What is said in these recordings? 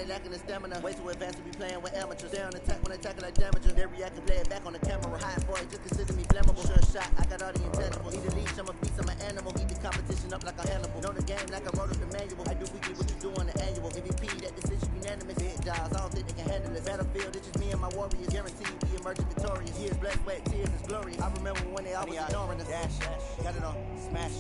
lacking the stamina. Way too advanced to be playing with amateurs. They on attack when attacking like damages. They react and play it back on the camera. High boy, just consider me flammable. Sure shot, I got all the intangibles. Need a leash, I'm a beast, I'm an animal. Eat the competition up like a animal. Know the game like I wrote up the manual. I do weekly what you do on the annual. MVP, that decision unanimous. Hit jobs, I don't think they can handle it. Battlefield, it's just me and my warriors. Guaranteed we emerging victorious. Years, blood, sweat, tears, is glorious. I remember when they always ignoring us. Dash, got it on, smash,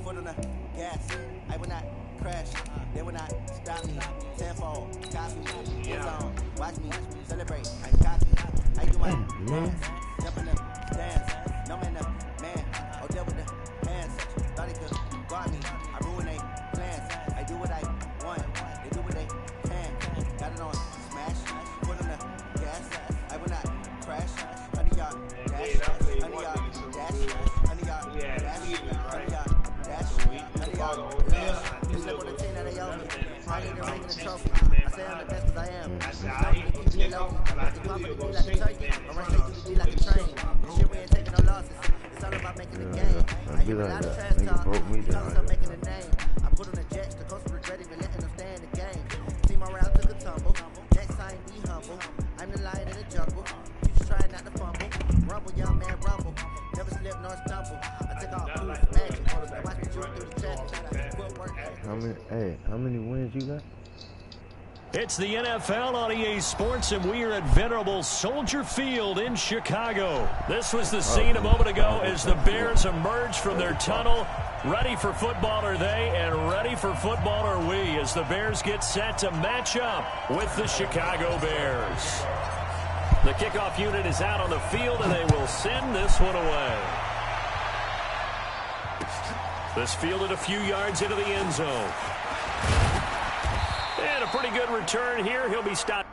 foot on the gas. I will not crash, they will not stop me. Tenfold, copy me, hands on, watch me, celebrate, I copy. I do my dance, jump in the dance, no man, man, oh there with the hands, thought they could guard me, I ruin they plans, I do what I want, they do what they can, got it on, smash, foot on the gas, I will not crash, 100 yard dash, 100 yard dash, 100 yard dash, 100 yard dash, 100 yard dash. Just look what the team that they owe me. I need to ring the trophy. I say I'm the best because I am. Nobody keeps me low. The company be like a turkey. I run straight to the D like a train. This shit we ain't taking no losses. It's all about making the game. I hear a lot of trash talk. Tell us I'm making a name. I put on the jets. The coach regret even letting them stay in the game. Team around took a tumble. Next time be humble. I'm the lion in the jungle. You just try not to fumble. Rumble, young man, rumble. Never slip nor stumble. I take all proof, magic. I watch me shoot through the chest. How many wins you got? It's the NFL on EA Sports, and we are at venerable Soldier Field in Chicago. This was the scene a moment ago as the Bears emerged from their tunnel. Ready for football are they, and ready for football are we, as the Bears get set to match up with the Chicago Bears. The kickoff unit is out on the field, and they will send this one away. This fielded a few yards into the end zone. And a pretty good return here. He'll be stopped.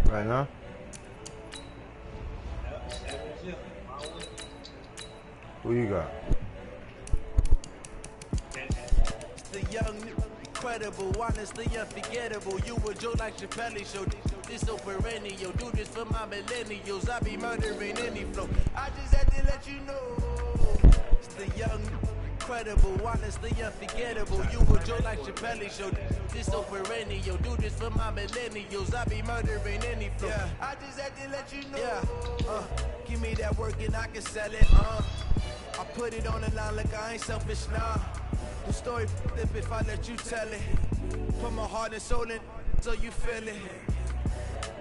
Right now? Who you got? The young, incredible, honestly unforgettable. You a joke like Chappelle Show. This so perennial. Do this for my millennials. I be murdering any flow. I just had to let you know. It's the young, incredible, honestly unforgettable. You a joke like Chappelle Show. This so perennial. Do this for my millennials. I be murdering any flow. Yeah. I just had to let you know. Yeah. Give me that work and I can sell it. I put it on the line like I ain't selfish now. The story flip if I let you tell it. Put my heart and soul in so you feel it.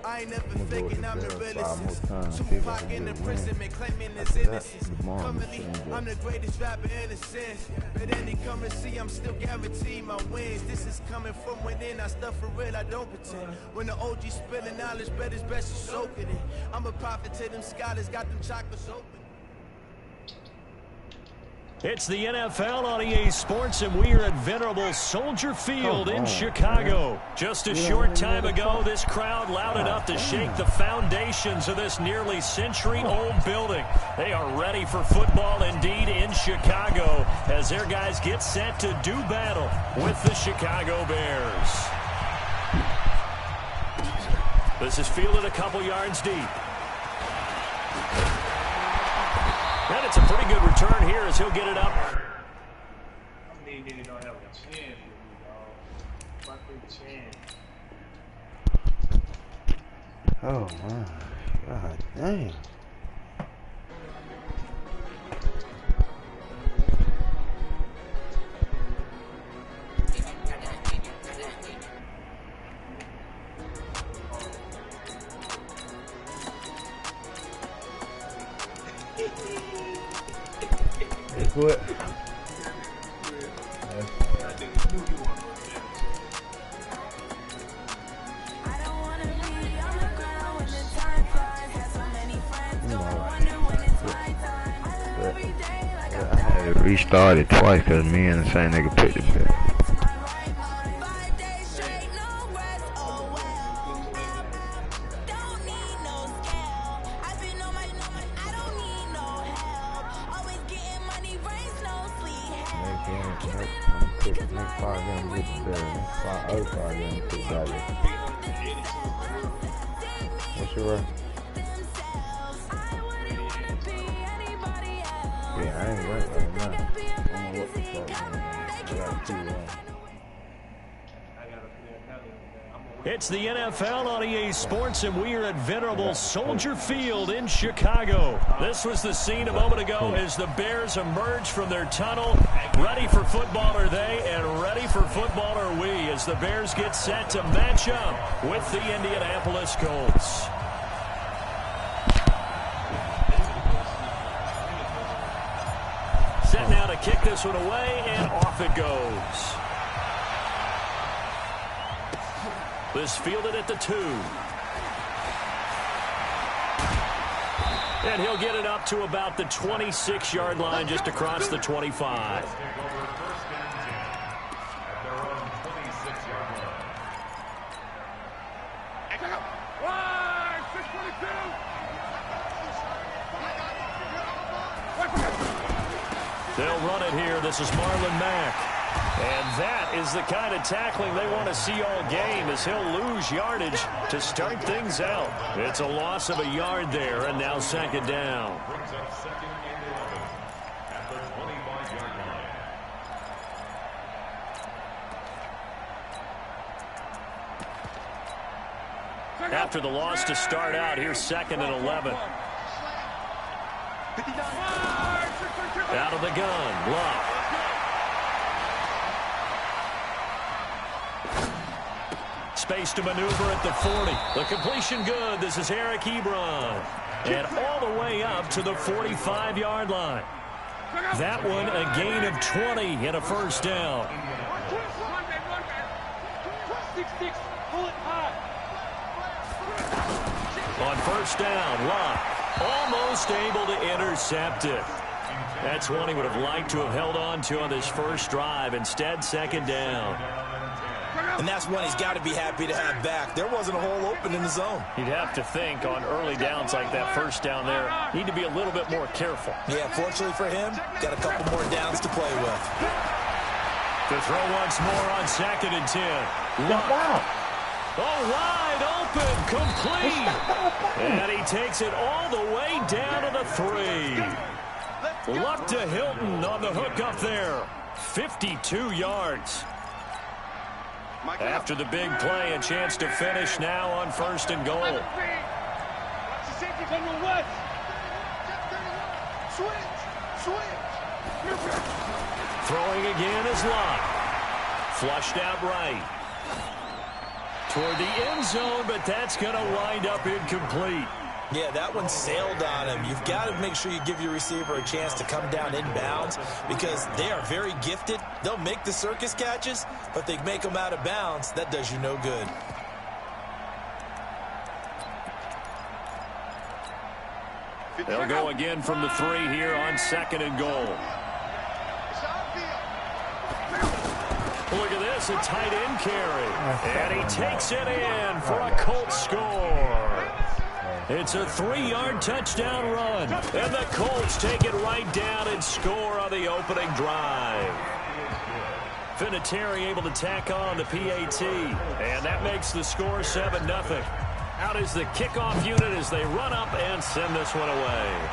I ain't never faking I'm the realest. Tupac in the prison and claiming his innocence. Currently, I'm the greatest rapper in a sense. But any come and see, I'm still guaranteed my wins. This is coming from within. I stuff for real, I don't pretend. When the OG spilling knowledge, bet it's best to soak it in. I'm a prophet to them scholars, got them chakras open. It's the NFL on EA Sports, and we are at venerable Soldier Field in Chicago. Just a short time ago, this crowd loud enough to shake the foundations of this nearly century-old building. They are ready for football indeed in Chicago as their guys get set to do battle with the Chicago Bears. This is fielded a couple yards deep. And it's a pretty good return here as he'll get it up. Oh my God, damn. What? I had it restarted twice because me and the same nigga picked it back. Yeah, I'm quick. Next 5 games with the Bears. Next 5 games with the Dodgers. What's your record? Yeah, I ain't ranked right now. I don't know what the fuck, man. I got 2 It's the NFL on EA Sports, and we are at venerable Soldier Field in Chicago. This was the scene a moment ago as the Bears emerged from their tunnel. Ready for football are they, and ready for football are we, as the Bears get set to match up with the Indianapolis Colts. Set now to kick this one away, and off it goes. This fielded at the 2. And he'll get it up to about the 26-yard line, just across the 25. They'll run it here. This is Marlon Mack. And that is the kind of tackling they want to see all game, as he'll lose yardage to start things out. It's a loss of a yard there, and now 2nd down. After the loss to start out, here's 2nd and 11. Out of the gun, Luck. Space to maneuver at the 40. The completion good. This is Eric Ebron. And all the way up to the 45-yard line. That one a gain of 20 and a 1st down. On 1st down, Luck almost able to intercept it. That's one he would have liked to have held on to on this first drive. Instead, 2nd down. And that's one he's got to be happy to have back. There wasn't a hole open in the zone. You'd have to think on early downs like that 1st down there, need to be a little bit more careful. Yeah, fortunately for him, got a couple more downs to play with. To throw once more on 2nd and 10. Oh, wide open, complete. And he takes it all the way down to the 3. Luck to Hilton on the hook up there. 52 yards. After the big play, a chance to finish now on 1st and goal. Throwing again is Luck. Flushed out right. Toward the end zone, but that's going to wind up incomplete. Yeah, that one sailed on him. You've got to make sure you give your receiver a chance to come down inbounds, because they are very gifted. They'll make the circus catches, but they make them out of bounds. That does you no good. They'll go again from the 3 here on 2nd and goal. Look at this, a tight end carry. And he takes it in for a Colts score. It's a 3-yard touchdown run. And the Colts take it right down and score on the opening drive. Vinatieri able to tack on the PAT. And that makes the score 7-0. Out is the kickoff unit as they run up and send this one away.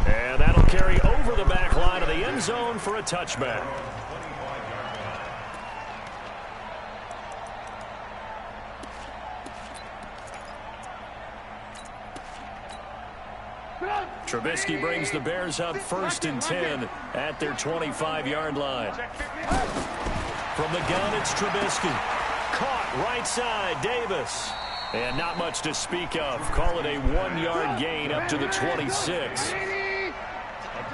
And that'll carry over the back line of the end zone for a touchback. Trubisky brings the Bears up 1st and 10 at their 25-yard line. From the gun, it's Trubisky. Caught right side, Davis. And not much to speak of. Call it a 1-yard gain up to the 26.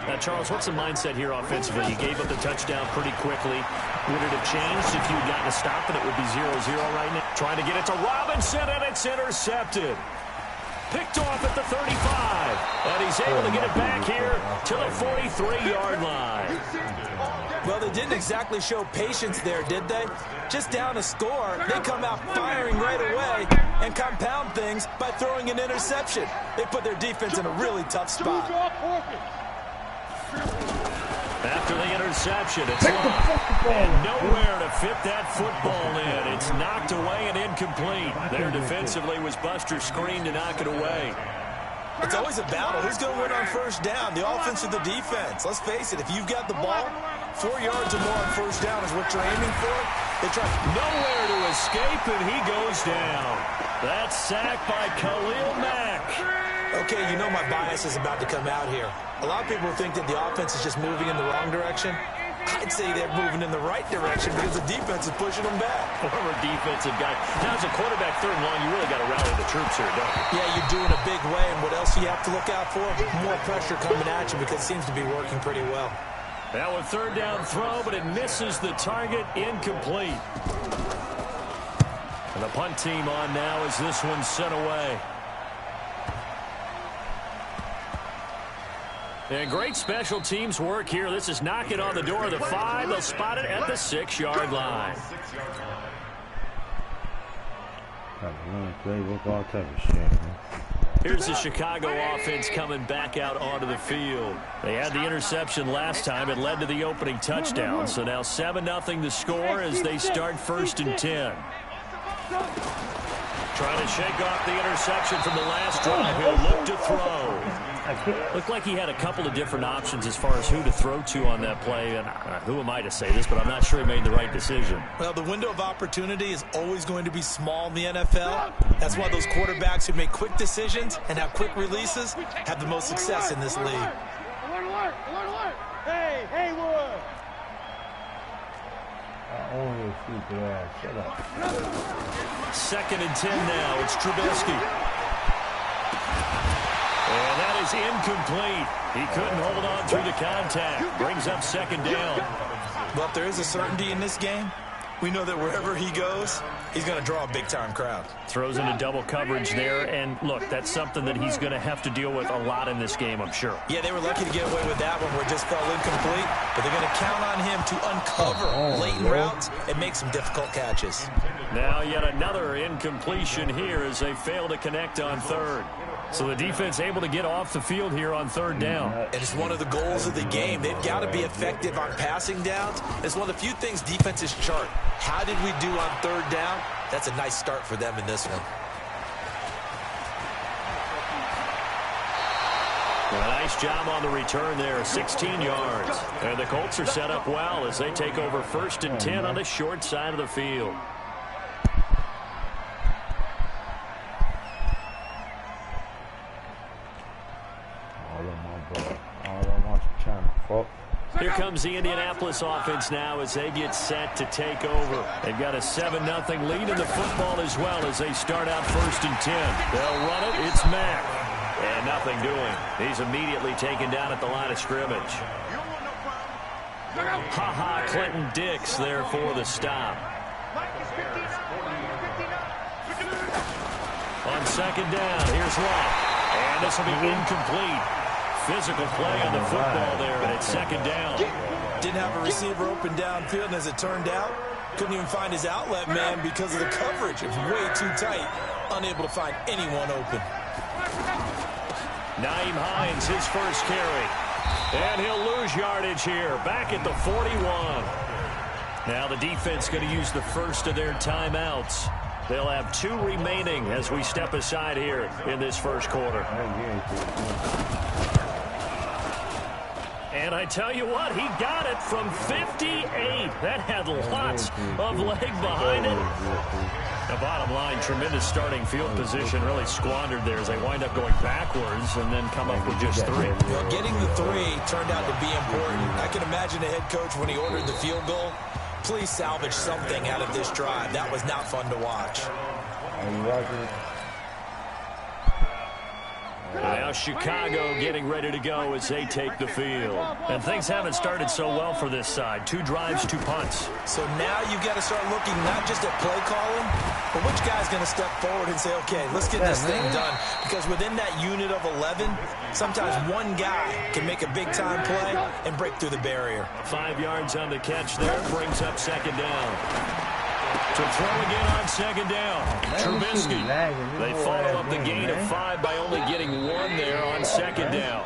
Now, Charles, what's the mindset here offensively? You gave up the touchdown pretty quickly. Would it have changed if you had gotten a stop and it would be 0-0 right now? Trying to get it to Robinson, and it's intercepted. Picked off at the 35. And he's able to get it back here to the 43-yard line. Well, they didn't exactly show patience there, did they? Just down a score, they come out firing right away and compound things by throwing an interception. They put their defense in a really tough spot. interception. It's locked. And nowhere to fit that football in. It's knocked away and incomplete. There defensively was Buster's screen to knock it away. It's always a battle. Who's going to win on first down, the offense or the defense? Let's face it, if you've got the ball, 4 yards or more on first down is what you're aiming for. They try nowhere to escape, and he goes down. That's sacked by Khalil Mack. Okay, you know my bias is about to come out here. A lot of people think that the offense is just moving in the wrong direction. I'd say they're moving in the right direction because the defense is pushing them back. Former defensive guy. Now, as a quarterback, third and long, you really got to rally the troops here, don't you? Yeah, you're doing a big way, and what else do you have to look out for? More pressure coming at you because it seems to be working pretty well. Now a third down throw, but it misses the target, incomplete. And the punt team on now as this one's sent away. And great special teams work here. This is knocking on the door of the 5. They'll spot it at the 6-yard line. Here's the Chicago offense coming back out onto the field. They had the interception last time. It led to the opening touchdown. So now 7-0 the score as they start 1st and 10. Trying to shake off the interception from the last drive. He'll look to throw. Looked like he had a couple of different options as far as who to throw to on that play. And who am I to say this, but I'm not sure he made the right decision. Well, the window of opportunity is always going to be small in the NFL. That's why those quarterbacks who make quick decisions and have quick releases have the most success in this league. Alert! Hey, Haywood! Shut up. 2nd and 10 now. It's Trubisky. And that is incomplete. He couldn't hold on through the contact. Brings up 2nd down. Well, if there is a certainty in this game, we know that wherever he goes, he's going to draw a big-time crowd. Throws into double coverage there. And, look, that's something that he's going to have to deal with a lot in this game, I'm sure. Yeah, they were lucky to get away with that one where it just fell incomplete. But they're going to count on him to uncover latent routes and make some difficult catches. Now yet another incompletion here as they fail to connect on 3rd. So the defense able to get off the field here on 3rd down. And it's one of the goals of the game. They've got to be effective on passing downs. It's one of the few things defenses chart. How did we do on 3rd down? That's a nice start for them in this one. A nice job on the return there, 16 yards. And the Colts are set up well as they take over 1st and 10 on the short side of the field. Here comes the Indianapolis offense now as they get set to take over. They've got a 7-0 lead in the football as well as they start out 1st and 10. They'll run it. It's Mack. And nothing doing. He's immediately taken down at the line of scrimmage. Clinton Dix there for the stop. On 2nd down, here's Lott. And this will be incomplete. Physical play on the football there, and it's 2nd down. Didn't have a receiver open downfield, and as it turned out, couldn't even find his outlet man because of the coverage. It was way too tight, unable to find anyone open. Nyheim Hines, his first carry. And he'll lose yardage here, back at the 41. Now the defense going to use the first of their timeouts. They'll have 2 remaining as we step aside here in this first quarter. And I tell you what, he got it from 58. That had lots of leg behind it. The bottom line, tremendous starting field position, really squandered there as they wind up going backwards and then come up with just 3. Well, getting the 3 turned out to be important. I can imagine the head coach when he ordered the field goal. Please salvage something out of this drive. That was not fun to watch. Now Chicago getting ready to go as they take the field. And things haven't started so well for this side. 2 drives, 2 punts. So now you've got to start looking not just at play calling, but which guy's going to step forward and say, okay, let's get this thing done. Because within that unit of 11, sometimes one guy can make a big-time play and break through the barrier. 5 yards on the catch there, brings up 2nd down. To throw again on 2nd down. Trubisky. They follow up the gain of 5 by only getting 1 there on 2nd down.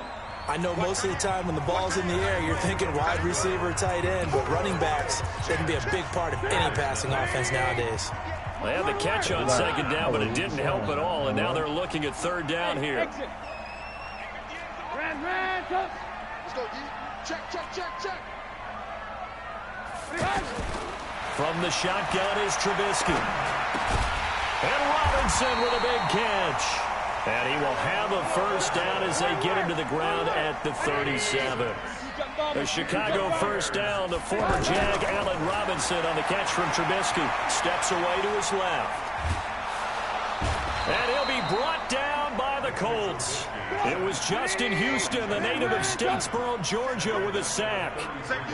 I know most of the time when the ball's in the air, you're thinking wide receiver, tight end, but running backs, they can be a big part of any passing offense nowadays. They had the catch on second down, but it didn't help at all, and now they're looking at third down here. Let's go, D. Check. From the shotgun is Trubisky. And Robinson with a big catch. And he will have a first down as they get him to the ground at the 37. A Chicago first down. The former Jag, Allen Robinson, on the catch from Trubisky. Steps away to his left. And he'll be brought down by the Colts. It was Justin Houston, the native of Statesboro, Georgia, with a sack.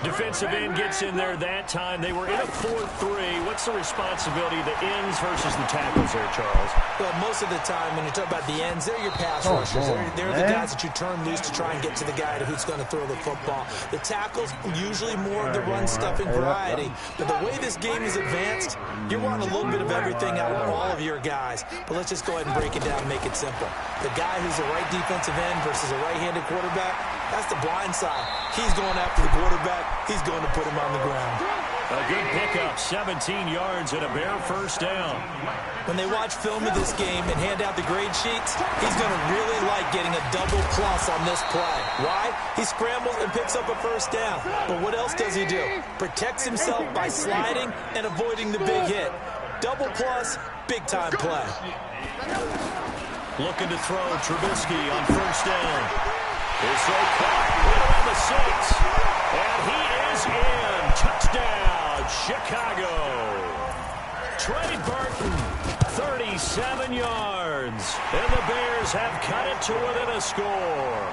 Defensive end gets in there that time. They were in a 4-3. What's the responsibility of the ends versus the tackles there, Charles? Well, most of the time when you talk about the ends, they're your pass rushers. They're the guys that you turn loose to try and get to the guy who's going to throw the football. The tackles, usually more of the run-stuffing variety. But the way this game is advanced, you're wanting a little bit of everything out of all of your guys. But let's just go ahead and break it down and make it simple. The guy who's the right defensive end versus a right-handed quarterback, that's the blind side. He's going after the quarterback. He's going to put him on the ground. A good pickup, 17 yards and a Bear first down. When they watch film of this game and hand out the grade sheets, he's going to really like getting a double plus on this play. Why? He scrambles and picks up a first down. But what else does he do? Protects himself by sliding and avoiding the big hit. Double plus, big-time play. Looking to throw Trubisky on first down. Is so caught right around the 6. And he is in. Touchdown, Chicago. Trey Burton, 37 yards. And the Bears have cut it to within a score.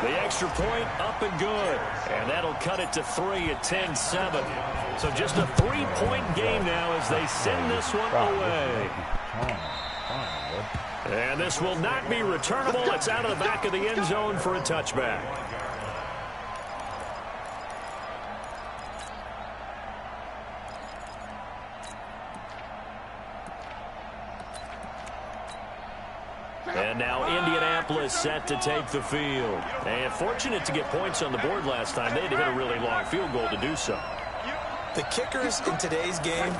The extra point up and good. And that'll cut it to 3 at 10-7. So just a 3-point game now as they send this one away. And this will not be returnable. It's out of the back of the end zone for a touchback. And now Indianapolis set to take the field. And fortunate to get points on the board last time. They had to hit a really long field goal to do so. The kickers in today's game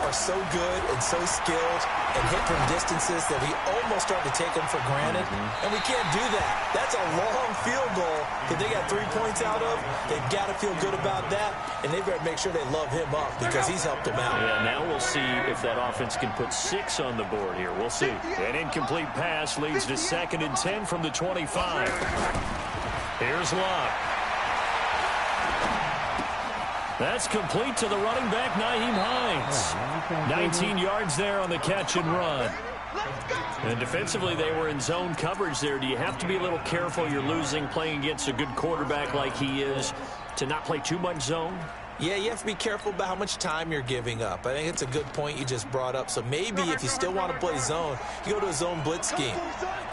are so good and so skilled and hit from distances that we almost start to take them for granted. And we can't do that. That's a long field goal that they got 3 points out of. They've got to feel good about that, and they've got to make sure they love him up because he's helped them out. Yeah, now we'll see if that offense can put 6 on the board here. We'll see. An incomplete pass leads to 2nd and 10 from the 25. Here's Locke. That's complete to the running back, Nyheim Hines. 19 yards there on the catch and run. And defensively, they were in zone coverage there. Do you have to be a little careful? You're losing playing against a good quarterback like he is to not play too much zone? Yeah, you have to be careful about how much time you're giving up. I think it's a good point you just brought up. So maybe if you still want to play zone, you go to a zone blitz scheme.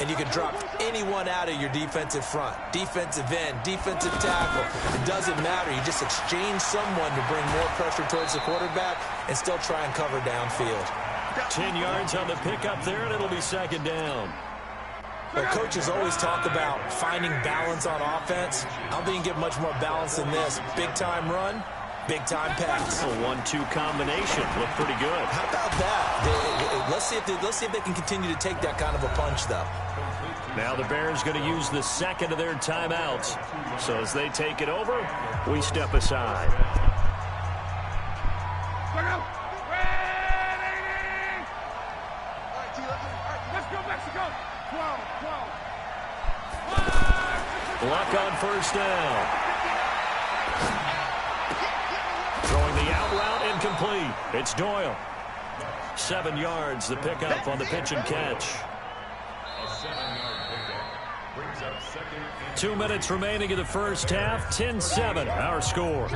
And you can drop anyone out of your defensive front. Defensive end, defensive tackle. It doesn't matter. You just exchange someone to bring more pressure towards the quarterback and still try and cover downfield. 10 yards on the pickup there, and it'll be 2nd down. Well, coaches always talk about finding balance on offense. I don't think you can get much more balance than this. Big-time run. Big-time pass. A 1-2 combination. Looked pretty good. How about that? Let's see if they can continue to take that kind of a punch, though. Now the Bears going to use the 2nd of their timeouts. So as they take it over, we step aside. Let's go, Mexico. 12. Luck on first down. Throwing the out route incomplete. It's Doyle. 7 yards, the pickup on the pitch and catch. 2 minutes remaining in the first half. 10-7, our score.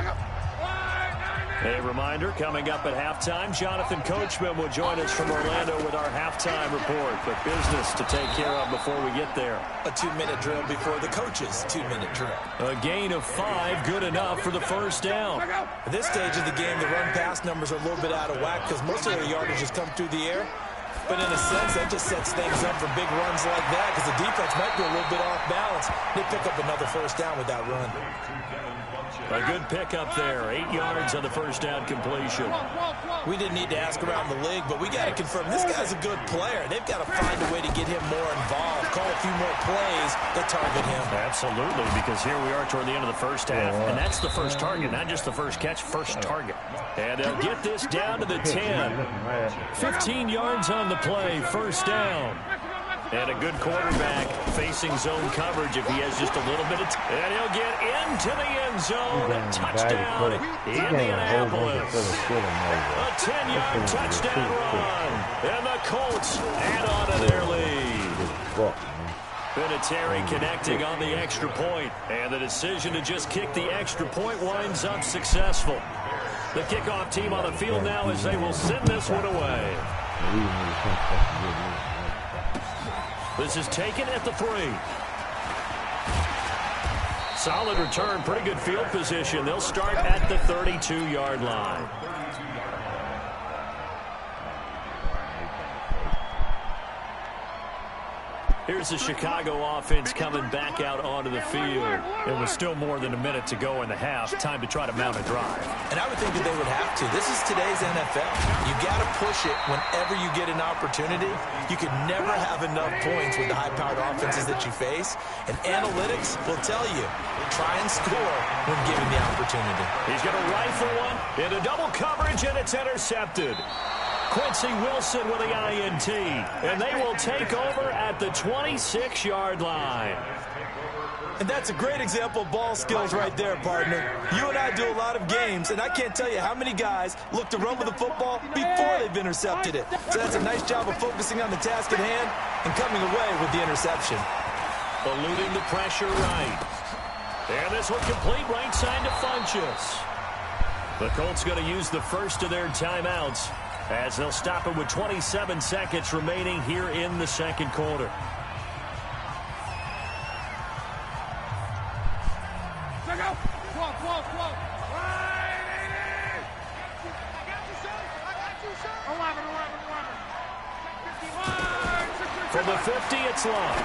A reminder, coming up at halftime, Jonathan Coachman will join us from Orlando with our halftime report. But business to take care of before we get there. A 2-minute drill before the coach's 2-minute drill. A gain of 5, good enough for the first down. At this stage of the game, the run-pass numbers are a little bit out of whack because most of their yardage has come through the air. But in a sense, that just sets things up for big runs like that because the defense might be a little bit off balance. They pick up another first down with that run. A good pickup there. 8 yards on the first down completion. We didn't need to ask around the league, but we got to confirm this guy's a good player. They've got to find a way to get him more involved, call a few more plays that target him. Absolutely, because here we are toward the end of the first half, and that's the first target, not just the first catch, first target. And they'll get this down to the 10. 15 yards on the play, first down. And a good quarterback facing zone coverage if he has just a little bit of and he'll get into the end zone. A touchdown, Indianapolis. A 10-yard touchdown run. And the Colts add on to their lead. Vinatieri connecting on the extra point. And the decision to just kick the extra point winds up successful. The kickoff team on the field now as they will send this one away. This is taken at the 3. Solid return, pretty good field position. They'll start at the 32-yard line. Here's the Chicago offense coming back out onto the field. It was still more than a minute to go in the half. Time to try to mount a drive. And I would think that they would have to. This is today's NFL. You got to push it whenever you get an opportunity. You can never have enough points with the high-powered offenses that you face. And analytics will tell you, try and score when given the opportunity. He's going to rifle one into double coverage, and it's intercepted. Quincy Wilson with the INT, and they will take over at the 26-yard line. And that's a great example of ball skills right there, partner. You and I do a lot of games, and I can't tell you how many guys look to run with the football before they've intercepted it. So that's a nice job of focusing on the task at hand and coming away with the interception. Eluding the pressure right. And this one complete right side to Funchess. The Colts going to use the first of their timeouts as they'll stop it with 27 seconds remaining here in the second quarter. From the 50, it's long.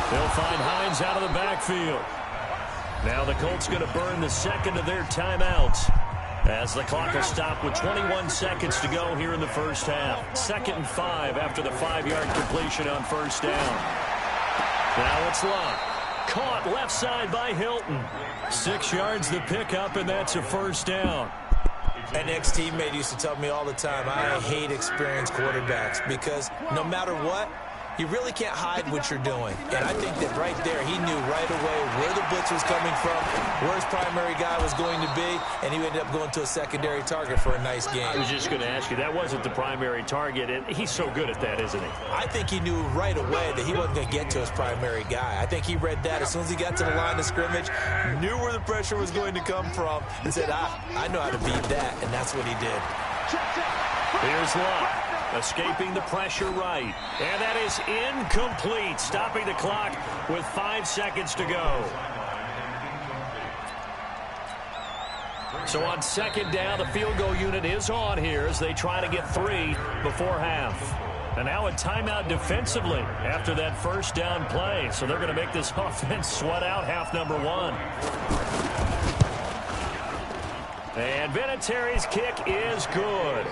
They'll find Hines out of the backfield. Now the Colts going to burn the second of their timeouts as the clock will stop with 21 seconds to go here in the first half. 2nd and 5 after the 5-yard completion on first down. Now it's Locke. Caught left side by Hilton. 6 yards the pickup, and that's a first down. An ex-teammate used to tell me all the time, I hate experienced quarterbacks because no matter what, you really can't hide what you're doing. And I think that right there, he knew right away where the blitz was coming from, where his primary guy was going to be, and he ended up going to a secondary target for a nice game. I was just going to ask you, that wasn't the primary target, and he's so good at that, isn't he? I think he knew right away that he wasn't going to get to his primary guy. I think he read that as soon as he got to the line of scrimmage, knew where the pressure was going to come from, and said, I know how to beat that, and that's what he did. Here's Locke. Escaping the pressure right. And that is incomplete. Stopping the clock with 5 seconds to go. So on second down, the field goal unit is on here as they try to get 3 before half. And now a timeout defensively after that first down play. So they're going to make this offense sweat out half number 1. And Vinatieri's kick is good.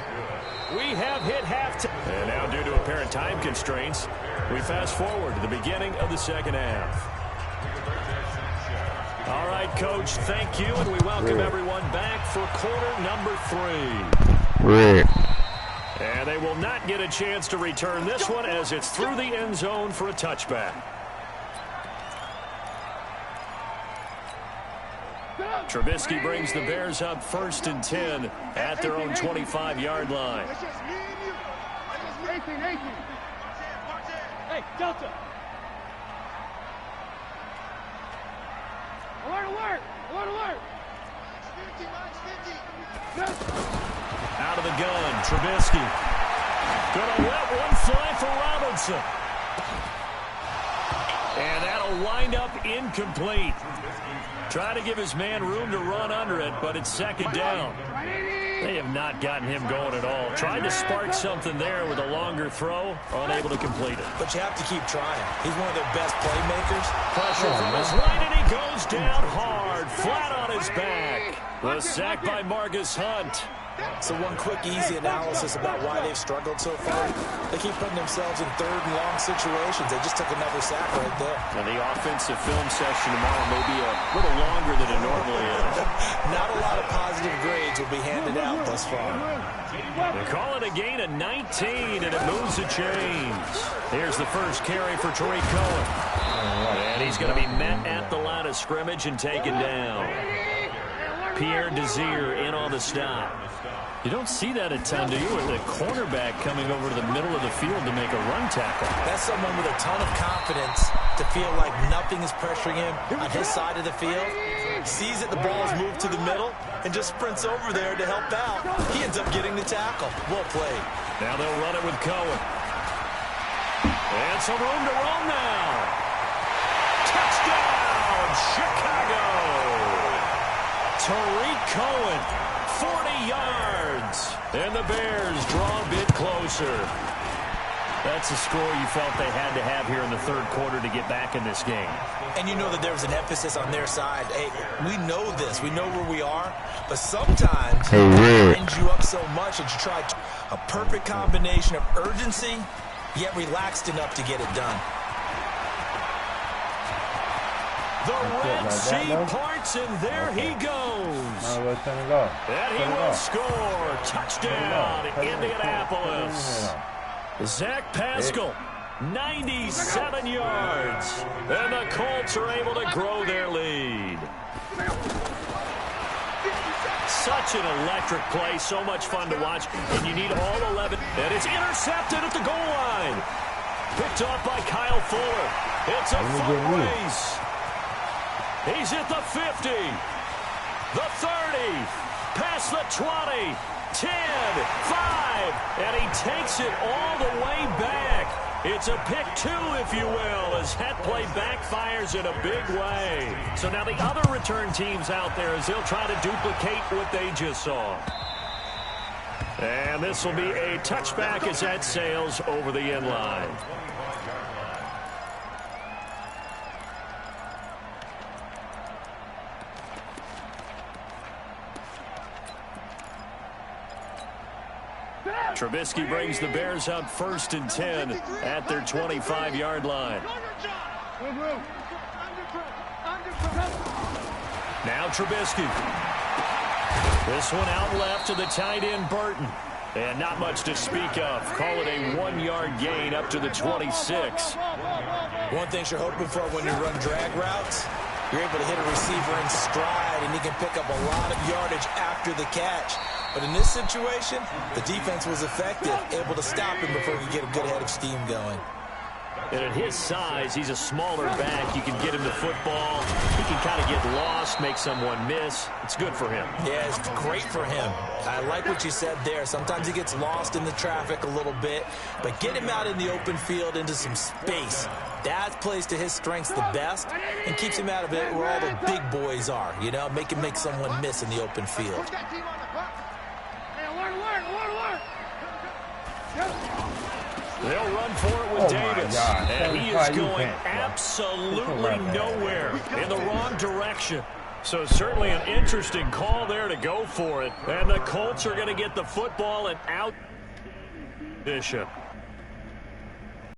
We have hit halftime. And now due to apparent time constraints, we fast forward to the beginning of the second half. All right, Coach, thank you, and we welcome everyone back for quarter number 3. And they will not get a chance to return this one as it's through the end zone for a touchback. Trubisky brings the Bears up 1st and 10 at their own 25-yard line. Hey, Delta. Alert, alert, alert, alert. Out of the gun, Trubisky. Gonna let one fly for Robinson. And that'll wind up incomplete. Trying to give his man room to run under it, but it's second down. They have not gotten him going at all. Tried to spark something there with a longer throw, unable to complete it. But you have to keep trying. He's one of their best playmakers. Pressure from his right, and he goes down hard, flat on his back. The sack by Marcus Hunt. So one quick, easy analysis about why they've struggled so far. They keep putting themselves in third and long situations. They just took another sack right there. And the offensive film session tomorrow may be a little longer than it normally is. Not a lot of positive grades will be handed out thus far. They call it a gain of 19, and it moves the chains. Here's the first carry for Tariq Cohen. And he's going to be met at the line of scrimmage and taken down. Pierre Desir in on the stop. You don't see that a ton, do you? With the cornerback coming over to the middle of the field to make a run tackle. That's someone with a ton of confidence to feel like nothing is pressuring him on his side of the field. Sees that the ball is moved to the middle and just sprints over there to help out. He ends up getting the tackle. Well played. Now they'll run it with Cohen. And some room to roam now. Touchdown, Chicago. Tariq Cohen, 40 yards. And the Bears draw a bit closer. That's a score you felt they had to have here in the third quarter to get back in this game. And you know that there was an emphasis on their side. Hey, we know this. We know where we are. But sometimes it winds you up so much that you try a perfect combination of urgency, yet relaxed enough to get it done. The Red Sea parts, and there he goes. And he will score. Touchdown, Indianapolis. Zach Pascal, 97 yards. And the Colts are able to grow their lead. Such an electric play, so much fun to watch. And you need all 11. And it's intercepted at the goal line. Picked off by Kyle Fuller. It's a foot race. He's at the 50, the 30, past the 20, 10, 5, and he takes it all the way back. It's a pick two, if you will, as that play backfires in a big way. So now the other return teams out there as they'll try to duplicate what they just saw. And this will be a touchback as that sails over the end line. Trubisky brings the Bears up 1st and 10 at their 25-yard line. Now Trubisky. This one out left to the tight end, Burton. And not much to speak of. Call it a 1-yard gain up to the 26. One thing you're hoping for when you run drag routes, you're able to hit a receiver in stride, and he can pick up a lot of yardage after the catch. But in this situation, the defense was effective, able to stop him before he could get a good head of steam going. And at his size, he's a smaller back. You can get him the football. He can kind of get lost, make someone miss. It's good for him. Yeah, it's great for him. I like what you said there. Sometimes he gets lost in the traffic a little bit, but get him out in the open field into some space. That plays to his strengths the best and keeps him out of it where all the big boys are, you know, make someone miss in the open field. They'll run for it with Davis. And he is going absolutely nowhere in the wrong direction. So certainly an interesting call there to go for it. And the Colts are going to get the football and out. Bishop.